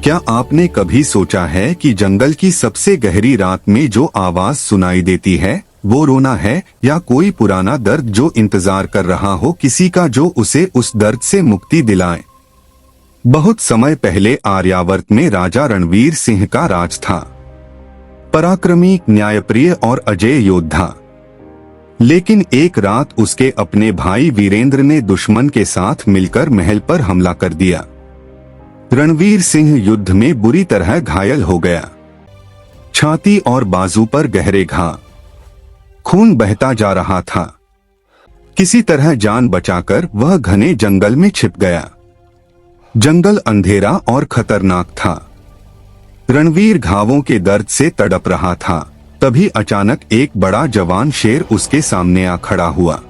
क्या आपने कभी सोचा है कि जंगल की सबसे गहरी रात में जो आवाज सुनाई देती है वो रोना है, या कोई पुराना दर्द जो इंतजार कर रहा हो किसी का जो उसे उस दर्द से मुक्ति दिलाए। बहुत समय पहले आर्यावर्त में राजा रणवीर सिंह का राज था। पराक्रमी, न्यायप्रिय और अजय योद्धा। लेकिन एक रात उसके अपने भाई वीरेंद्र ने दुश्मन के साथ मिलकर महल पर हमला कर दिया। रणवीर सिंह युद्ध में बुरी तरह घायल हो गया। छाती और बाजू पर गहरे घाव, खून बहता जा रहा था। किसी तरह जान बचाकर वह घने जंगल में छिप गया। जंगल अंधेरा और खतरनाक था। रणवीर घावों के दर्द से तड़प रहा था। तभी अचानक एक बड़ा जवान शेर उसके सामने आ खड़ा हुआ।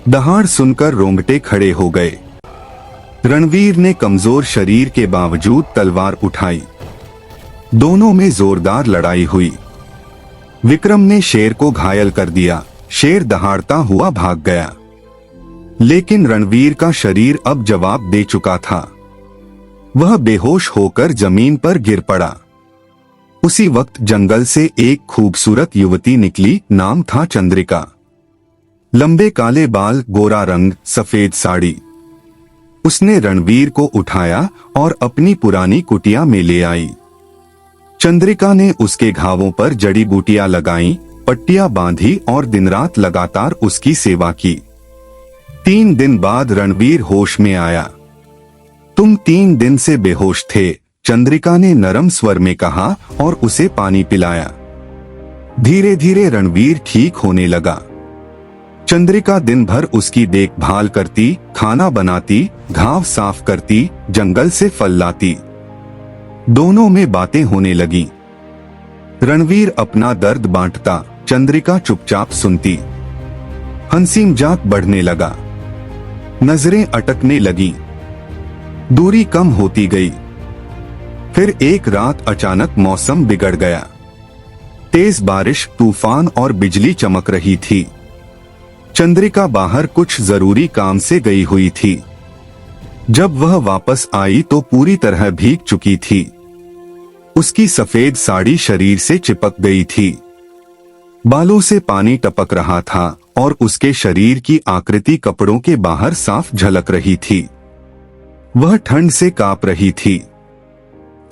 दहाड़ सुनकर रोंगटे खड़े हो गए। रणवीर ने कमजोर शरीर के बावजूद तलवार उठाई। दोनों में जोरदार लड़ाई हुई। विक्रम ने शेर को घायल कर दिया। शेर दहाड़ता हुआ भाग गया, लेकिन रणवीर का शरीर अब जवाब दे चुका था। वह बेहोश होकर जमीन पर गिर पड़ा। उसी वक्त जंगल से एक खूबसूरत युवती निकली। नाम था चंद्रिका। लंबे काले बाल, गोरा रंग, सफेद साड़ी। उसने रणवीर को उठाया और अपनी पुरानी कुटिया में ले आई। चंद्रिका ने उसके घावों पर जड़ी बूटियां लगाईं, पट्टियां बांधी और दिन रात लगातार उसकी सेवा की। 3 दिन बाद रणवीर होश में आया। तुम 3 दिन से बेहोश थे, चंद्रिका ने नरम स्वर में कहा और उसे पानी पिलाया। धीरे धीरे रणवीर ठीक होने लगा। चंद्रिका दिन भर उसकी देखभाल करती, खाना बनाती, घाव साफ करती, जंगल से फल लाती। दोनों में बातें होने लगी। रणवीर अपना दर्द बांटता, चंद्रिका चुपचाप सुनती। हंसी मजाक बढ़ने लगा। नजरें अटकने लगी। दूरी कम होती गई। फिर एक रात अचानक मौसम बिगड़ गया। तेज बारिश, तूफान और बिजली चमक रही थी। चंद्रिका बाहर कुछ जरूरी काम से गई हुई थी। जब वह वापस आई तो पूरी तरह भीग चुकी थी। उसकी सफेद साड़ी शरीर से चिपक गई थी। बालों से पानी टपक रहा था और उसके शरीर की आकृति कपड़ों के बाहर साफ झलक रही थी। वह ठंड से कांप रही थी।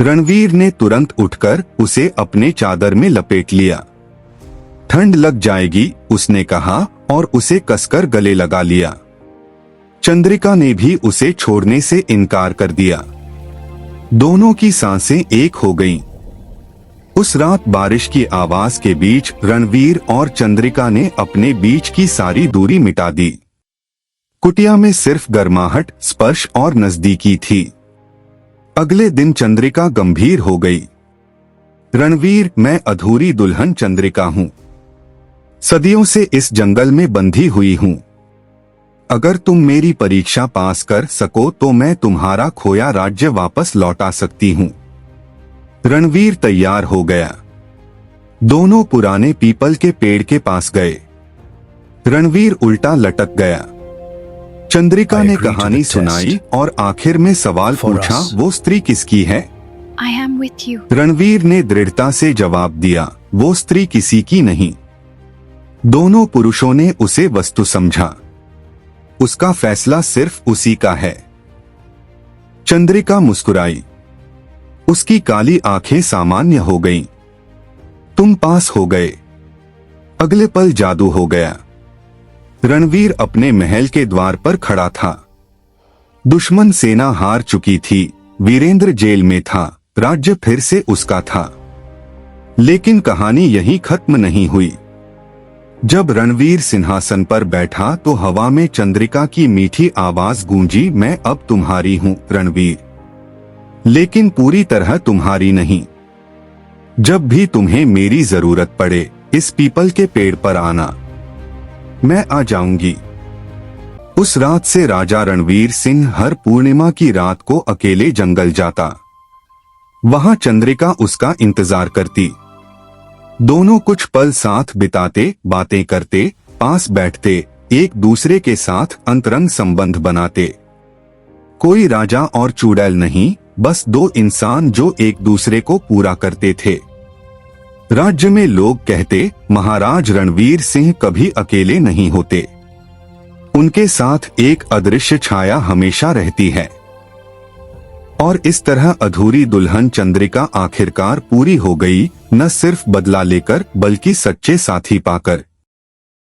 रणवीर ने तुरंत उठकर उसे अपने चादर में लपेट लिया। ठंड लग जाएगी, उसने कहा और उसे कसकर गले लगा लिया। चंद्रिका ने भी उसे छोड़ने से इनकार कर दिया। दोनों की सांसें एक हो गईं। उस रात बारिश की आवाज के बीच रणवीर और चंद्रिका ने अपने बीच की सारी दूरी मिटा दी। कुटिया में सिर्फ गर्माहट, स्पर्श और नजदीकी थी। अगले दिन चंद्रिका गंभीर हो गई। रणवीर, मैं अधूरी दुल्हन चंद्रिका हूं। सदियों से इस जंगल में बंधी हुई हूं। अगर तुम मेरी परीक्षा पास कर सको तो मैं तुम्हारा खोया राज्य वापस लौटा सकती हूं। रणवीर तैयार हो गया। दोनों पुराने पीपल के पेड़ के पास गए। रणवीर उल्टा लटक गया। चंद्रिका ने कहानी सुनाई और आखिर में सवाल पूछा, वो स्त्री किसकी है? I am with you. Ranveer ने दृढ़ता से जवाब दिया, वो स्त्री किसी की नहीं। दोनों पुरुषों ने उसे वस्तु समझा। उसका फैसला सिर्फ उसी का है। चंद्रिका मुस्कुराई। उसकी काली आंखें सामान्य हो गईं। तुम पास हो गए। अगले पल जादू हो गया। रणवीर अपने महल के द्वार पर खड़ा था। दुश्मन सेना हार चुकी थी। वीरेंद्र जेल में था। राज्य फिर से उसका था। लेकिन कहानी यहीं खत्म नहीं हुई। जब रणवीर सिंहासन पर बैठा तो हवा में चंद्रिका की मीठी आवाज गूंजी, मैं अब तुम्हारी हूं रणवीर, लेकिन पूरी तरह तुम्हारी नहीं। जब भी तुम्हें मेरी जरूरत पड़े इस पीपल के पेड़ पर आना, मैं आ जाऊंगी। उस रात से राजा रणवीर सिंह हर पूर्णिमा की रात को अकेले जंगल जाता। वहां चंद्रिका उसका इंतजार करती। दोनों कुछ पल साथ बिताते, बातें करते, पास बैठते, एक दूसरे के साथ अंतरंग संबंध बनाते। कोई राजा और चुड़ैल नहीं, बस दो इंसान जो एक दूसरे को पूरा करते थे। राज्य में लोग कहते, महाराज रणवीर सिंह कभी अकेले नहीं होते, उनके साथ एक अदृश्य छाया हमेशा रहती है। और इस तरह अधूरी दुल्हन चंद्रिका आखिरकार पूरी हो गई, न सिर्फ बदला लेकर बल्कि सच्चे साथी पाकर।